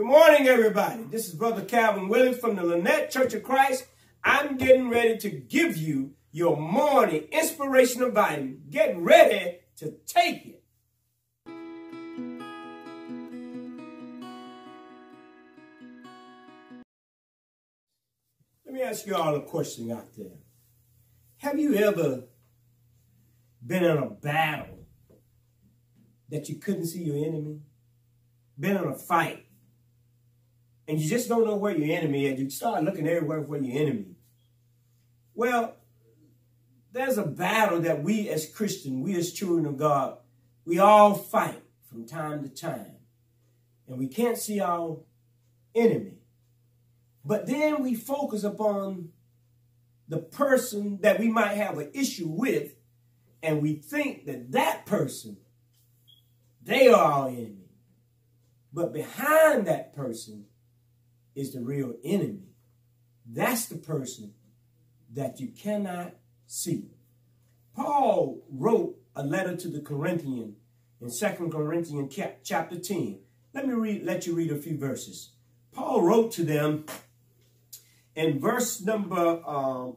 Good morning, everybody. This is Bro.Calvin Willis from the Lynette Church of Christ. I'm getting ready to give you your morning inspirational vitamin. Get ready to take it. Let me ask you all a question out there. Have you ever been in a battle that you couldn't see your enemy? Been in a fight and you just don't know where your enemy is. You start looking everywhere for your enemy. Well, there's a battle that we as Christians, we as children of God, we all fight from time to time. And we can't see our enemy. But then we focus upon the person that we might have an issue with, and we think that that person, they are our enemy. But behind that person is the real enemy. That's the person that you cannot see. Paul wrote a letter to the Corinthians in 2 Corinthians chapter 10. Let you read a few verses. Paul wrote to them in verse number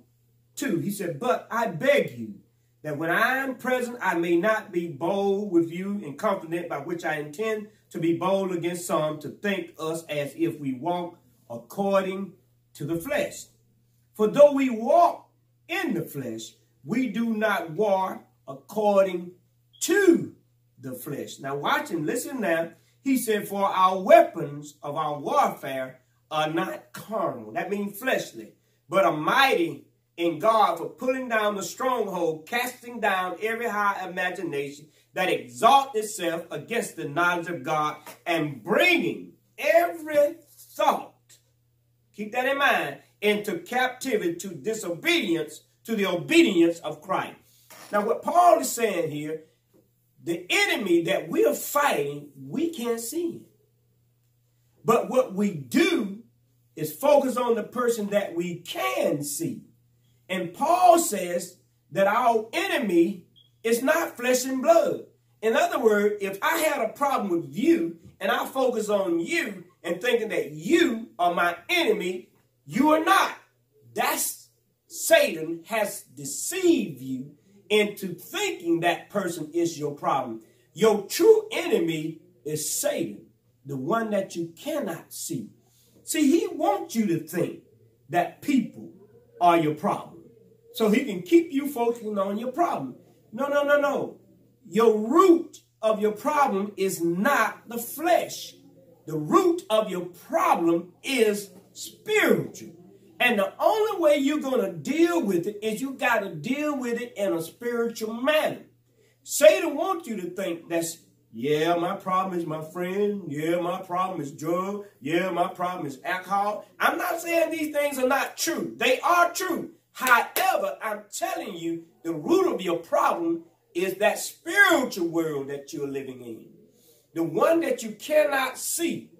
2. He said, "But I beg you that when I am present, I may not be bold with you in confidence, by which I intend to be bold against some, to think us as if we walk according to the flesh. For though we walk in the flesh, we do not war according to the flesh." Now watch and listen now. He said, "For our weapons of our warfare are not carnal," that means fleshly, "but are mighty in God for pulling down the stronghold, casting down every high imagination that exalts itself against the knowledge of God, and bringing every thought," keep that in mind, "into captivity to disobedience, to the obedience of Christ." Now what Paul is saying here, the enemy that we are fighting, we can't see him. But what we do is focus on the person that we can see. And Paul says that our enemy is not flesh and blood. In other words, if I had a problem with you and I focus on you and thinking that you are my enemy, you are not. That's Satan has deceived you into thinking that person is your problem. Your true enemy is Satan, the one that you cannot see. See, he wants you to think that people are your problem, so he can keep you focusing on your problem. No. Your root of your problem is not the flesh. The root of your problem is spiritual. And the only way you're going to deal with it is you got to deal with it in a spiritual manner. Satan wants you to think that's, yeah, my problem is my friend. Yeah, my problem is drug. Yeah, my problem is alcohol. I'm not saying these things are not true. They are true. However, I'm telling you, the root of your problem is that spiritual world that you're living in, the one that you cannot see.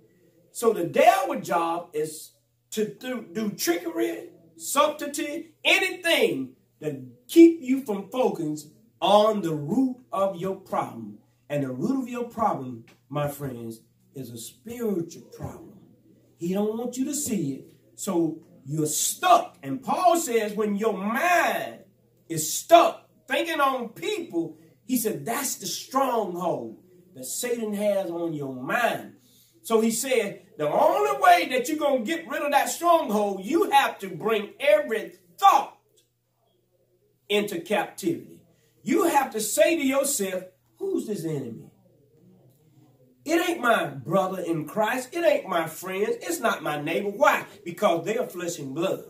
So the devil's job is to do trickery, subtlety, anything to keep you from focusing on the root of your problem. And the root of your problem, my friends, is a spiritual problem. He don't want you to see it, so you're stuck. And Paul says when your mind is stuck thinking on people, he said that's the stronghold that Satan has on your mind. So he said the only way that you're going to get rid of that stronghold, you have to bring every thought into captivity. You have to say to yourself, who's this enemy? It ain't my brother in Christ. It ain't my friends. It's not my neighbor. Why? Because they are flesh and blood.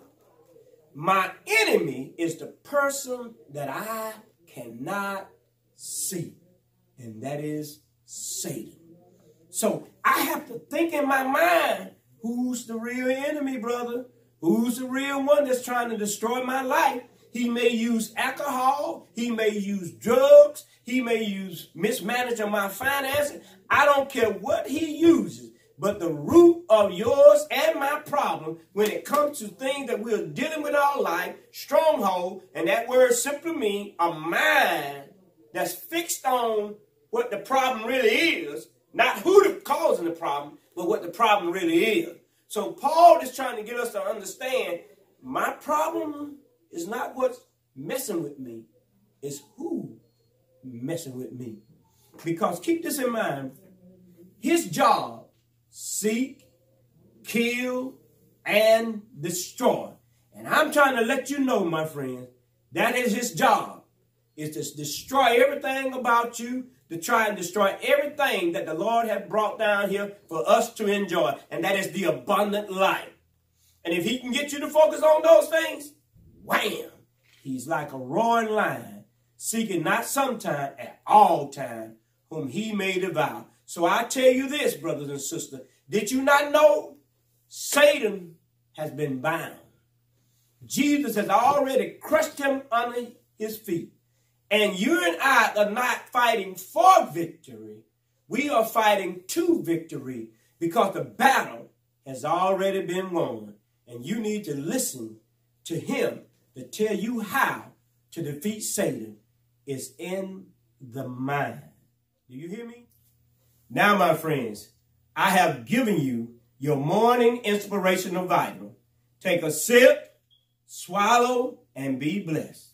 My enemy is the person that I cannot see, and that is Satan. So I have to think in my mind, who's the real enemy, brother? Who's the real one that's trying to destroy my life? He may use alcohol. He may use drugs. He may use mismanaging my finances. I don't care what he uses. But the root of yours and my problem, when it comes to things that we're dealing with in our life, stronghold, and that word simply means a mind that's fixed on what the problem really is, not who the causing the problem, with what the problem really is. So Paul is trying to get us to understand my problem is not what's messing with me. It's who messing with me. Because keep this in mind. His job, seek, kill, and destroy. And I'm trying to let you know, my friend, that is his job. Is to destroy everything about you, to try and destroy everything that the Lord has brought down here for us to enjoy. And that is the abundant life. And if he can get you to focus on those things, wham, he's like a roaring lion, seeking not sometime, at all time, whom he may devour. So I tell you this, brothers and sisters, did you not know Satan has been bound? Jesus has already crushed him under his feet. And you and I are not fighting for victory. We are fighting to victory because the battle has already been won. And you need to listen to him to tell you how to defeat Satan. It's in the mind. Do you hear me? Now, my friends, I have given you your morning inspirational vitamin. Take a sip, swallow, and be blessed.